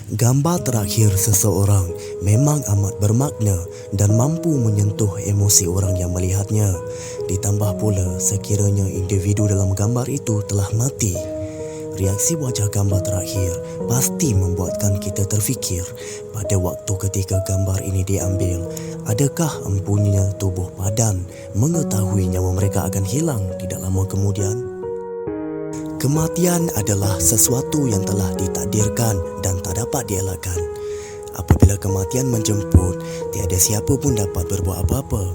Gambar terakhir seseorang memang amat bermakna dan mampu menyentuh emosi orang yang melihatnya. Ditambah pula sekiranya individu dalam gambar itu telah mati. Reaksi wajah gambar terakhir pasti membuatkan kita terfikir pada waktu ketika gambar ini diambil, adakah empunya tubuh padan mengetahui nyawa mereka akan hilang tidak lama kemudian? Kematian adalah sesuatu yang telah ditakdirkan dan tak dapat dielakkan. Apabila kematian menjemput, tiada siapa pun dapat berbuat apa-apa.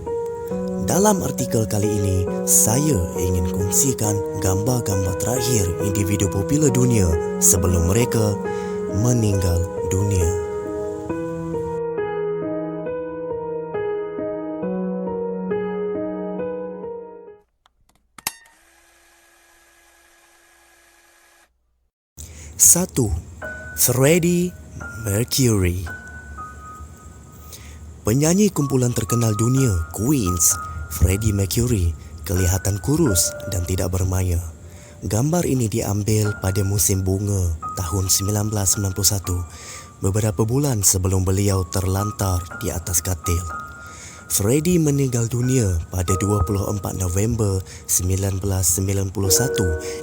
Dalam artikel kali ini, saya ingin kongsikan gambar-gambar terakhir individu popular dunia sebelum mereka meninggal dunia. Satu, Freddie Mercury. Penyanyi kumpulan terkenal dunia Queens, Freddie Mercury, kelihatan kurus dan tidak bermaya. Gambar ini diambil pada musim bunga tahun 1991, beberapa bulan sebelum beliau terlantar di atas katil. Freddie meninggal dunia pada 24 November 1991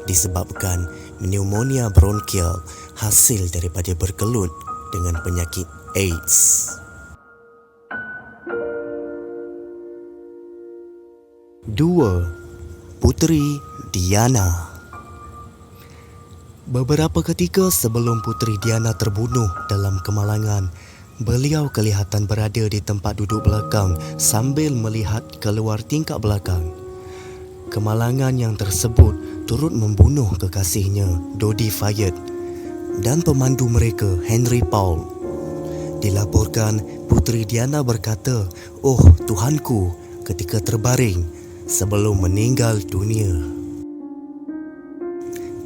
disebabkan pneumonia bronkial hasil daripada berkelut dengan penyakit AIDS. 2. Puteri Diana. Beberapa ketika sebelum Puteri Diana terbunuh dalam kemalangan, beliau kelihatan berada di tempat duduk belakang sambil melihat keluar tingkap belakang. Kemalangan yang tersebut turut membunuh kekasihnya, Dodi Fayed, dan pemandu mereka, Henry Paul. Dilaporkan, Puteri Diana berkata, "Oh Tuhanku," ketika terbaring sebelum meninggal dunia.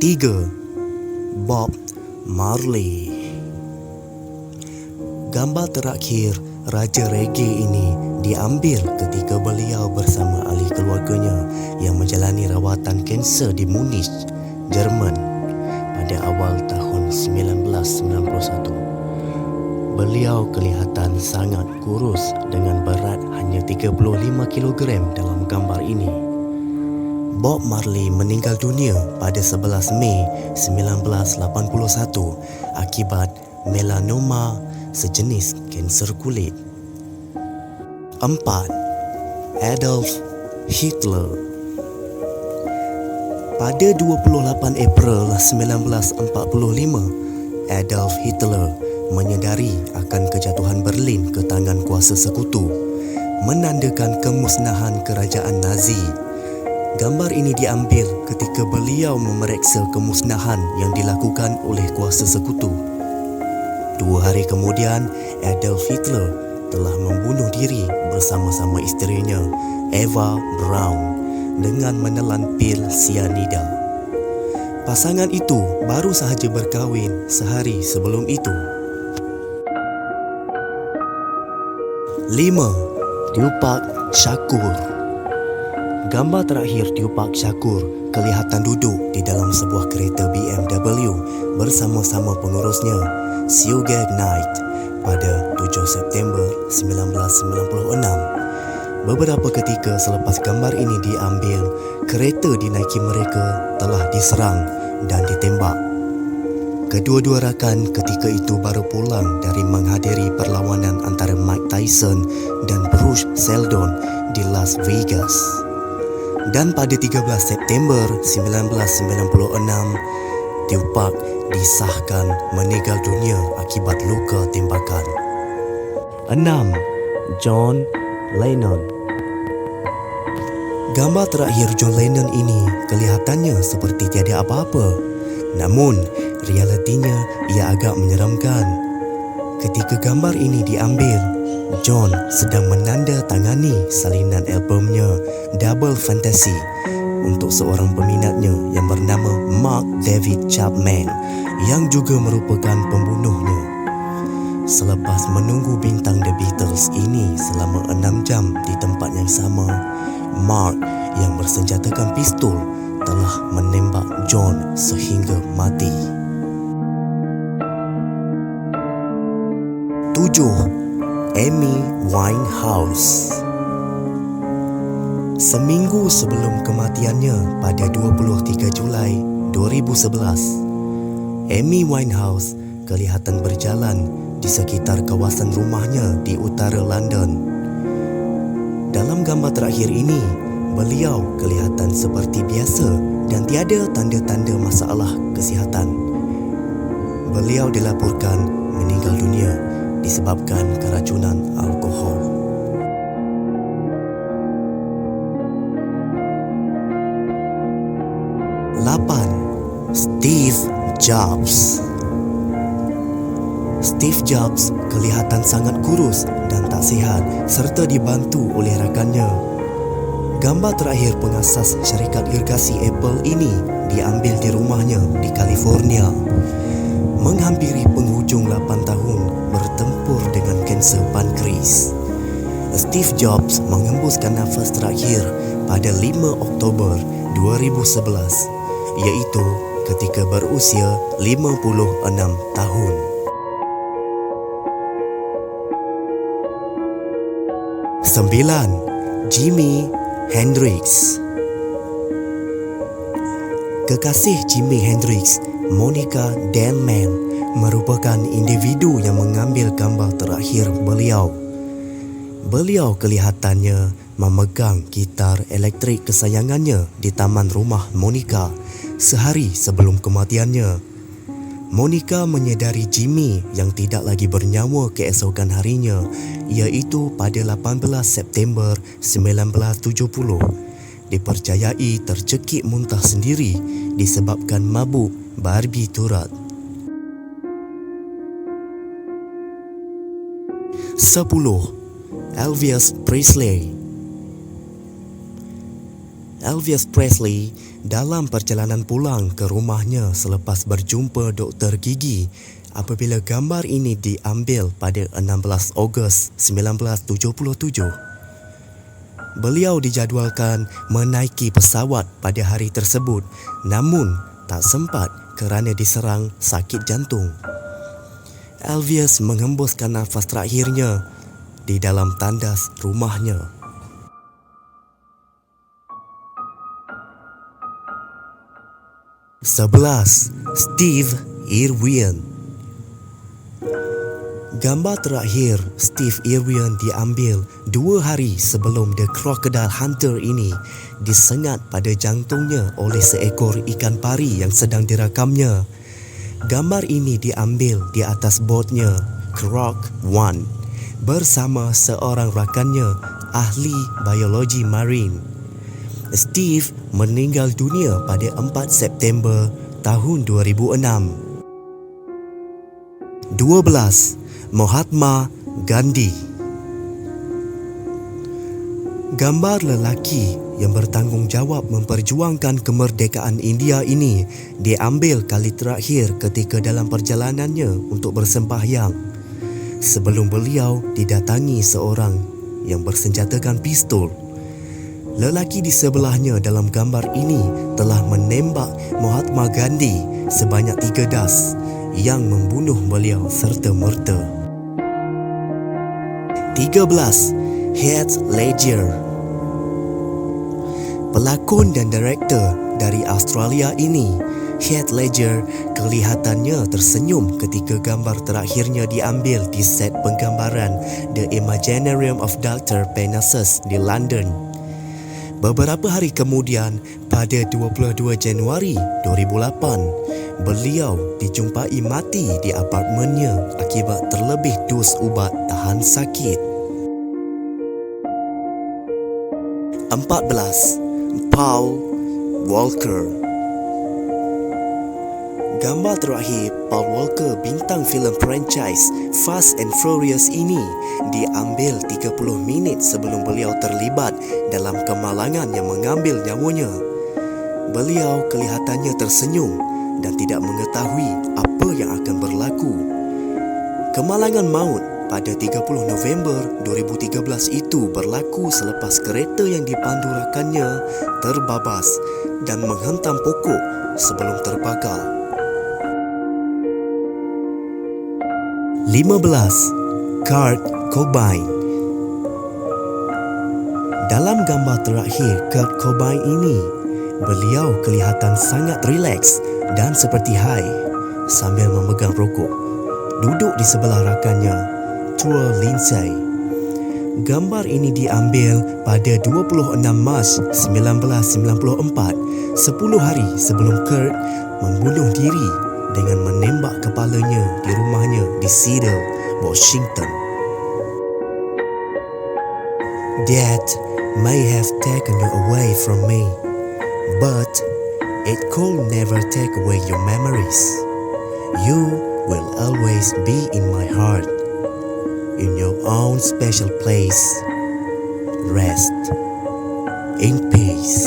3. Bob Marley. Gambar terakhir Raja Reggae ini diambil ketika beliau bersama ahli keluarganya yang menjalani rawatan kanser di Munich, Jerman pada awal tahun 1991. Beliau kelihatan sangat kurus dengan berat hanya 35 kg dalam gambar ini. Bob Marley meninggal dunia pada 11 Mei 1981 akibat melanoma, sejenis kanser kulit. 4. Adolf Hitler. Pada 28 April 1945, Adolf Hitler menyedari akan kejatuhan Berlin ke tangan kuasa sekutu, menandakan kemusnahan kerajaan Nazi. Gambar ini diambil ketika beliau memeriksa kemusnahan yang dilakukan oleh kuasa sekutu. 2 hari kemudian, Adolf Hitler telah membunuh diri bersama-sama isterinya, Eva Braun, dengan menelan pil sianida. Pasangan itu baru sahaja berkahwin sehari sebelum itu. 5. Tupac Shakur. Gambar terakhir Tupac Shakur kelihatan duduk di dalam sebuah kereta BMW bersama-sama pengurusnya, Suge Knight, pada 7 September 1996. Beberapa ketika selepas gambar ini diambil, kereta dinaiki mereka telah diserang dan ditembak. Kedua-dua rakan ketika itu baru pulang dari menghadiri perlawanan antara Mike Tyson dan Bruce Seldon di Las Vegas. Dan pada 13 September 1996, Tupac disahkan meninggal dunia akibat luka tembakan. 6. John Lennon. Gambar terakhir John Lennon ini kelihatannya seperti tiada apa-apa. Namun, realitinya ia agak menyeramkan. Ketika gambar ini diambil, John sedang menandatangani salinan albumnya Double Fantasy untuk seorang peminatnya yang bernama Mark David Chapman yang juga merupakan pembunuhnya. Selepas menunggu bintang The Beatles ini selama 6 jam di tempat yang sama, Mark yang bersenjatakan pistol telah menembak John sehingga mati. 7. Amy Winehouse. Seminggu sebelum kematiannya pada 23 Julai 2011, Amy Winehouse kelihatan berjalan di sekitar kawasan rumahnya di utara London. Dalam gambar terakhir ini, beliau kelihatan seperti biasa dan tiada tanda-tanda masalah kesihatan. Beliau dilaporkan meninggal dunia disebabkan keracunan alkohol. 8. Steve Jobs. Steve Jobs kelihatan sangat kurus dan tak sihat serta dibantu oleh rakannya. Gambar terakhir pengasas syarikat irigasi Apple ini diambil di rumahnya di California. Menghampiri penghujung 8 tahun bertempur dengan kanser pankreas, Steve Jobs mengembuskan nafas terakhir pada 5 Oktober 2011, iaitu ketika berusia 56 tahun. 9. Jimi Hendrix. Kekasih Jimi Hendrix, Monica Denman, merupakan individu yang mengambil gambar terakhir beliau. Beliau kelihatannya memegang gitar elektrik kesayangannya di taman rumah Monica sehari sebelum kematiannya. Monica menyedari Jimi yang tidak lagi bernyawa keesokan harinya, iaitu pada 18 September 1970. Dipercayai tercekik muntah sendiri disebabkan mabuk barbiturat. 10. Elvis Presley. Elvis Presley dalam perjalanan pulang ke rumahnya selepas berjumpa doktor gigi apabila gambar ini diambil pada 16 Ogos 1977. Beliau dijadualkan menaiki pesawat pada hari tersebut, namun tak sempat kerana diserang sakit jantung. Elvis menghembuskan nafas terakhirnya di dalam tandas rumahnya. 11. Steve Irwin. Gambar terakhir Steve Irwin diambil 2 hari sebelum The Crocodile Hunter ini disengat pada jantungnya oleh seekor ikan pari yang sedang dirakamnya. Gambar ini diambil di atas botnya Croc One bersama seorang rakannya, ahli biologi marine. Steve meninggal dunia pada 4 September tahun 2006. 12. Mahatma Gandhi. Gambar lelaki yang bertanggungjawab memperjuangkan kemerdekaan India ini diambil kali terakhir ketika dalam perjalanannya untuk bersembahyang, sebelum beliau didatangi seorang yang bersenjatakan pistol. Lelaki di sebelahnya dalam gambar ini telah menembak Mahatma Gandhi sebanyak 3 das yang membunuh beliau serta-merta. 13. Heath Ledger. Pelakon dan direktor dari Australia ini, Heath Ledger, kelihatannya tersenyum ketika gambar terakhirnya diambil di set penggambaran The Imaginarium of Dr. Parnassus di London. Beberapa hari kemudian, pada 22 Januari 2008, beliau dijumpai mati di apartmennya akibat terlebih dos ubat tahan sakit. 14. Paul Walker. Gambar terakhir Paul Walker, bintang filem franchise Fast and Furious ini, diambil 30 minit sebelum beliau terlibat dalam kemalangan yang mengambil nyawanya. Beliau kelihatannya tersenyum dan tidak mengetahui apa yang akan berlaku. Kemalangan maut pada 30 November 2013 itu berlaku selepas kereta yang dipandu rakannya terbabas dan menghentam pokok sebelum terbakar. 15. Kurt Cobain. Dalam gambar terakhir Kurt Cobain ini, beliau kelihatan sangat rileks dan seperti high sambil memegang rokok. Duduk di sebelah rakannya, Tua Lindsay. Gambar ini diambil pada 26 Mac 1994, 10 hari sebelum Kurt membunuh diri dengan menembak kepalanya di rumahnya di Seattle, Washington. Death may have taken you away from me, but it could never take away your memories. You will always be in my heart, in your own special place. Rest in peace.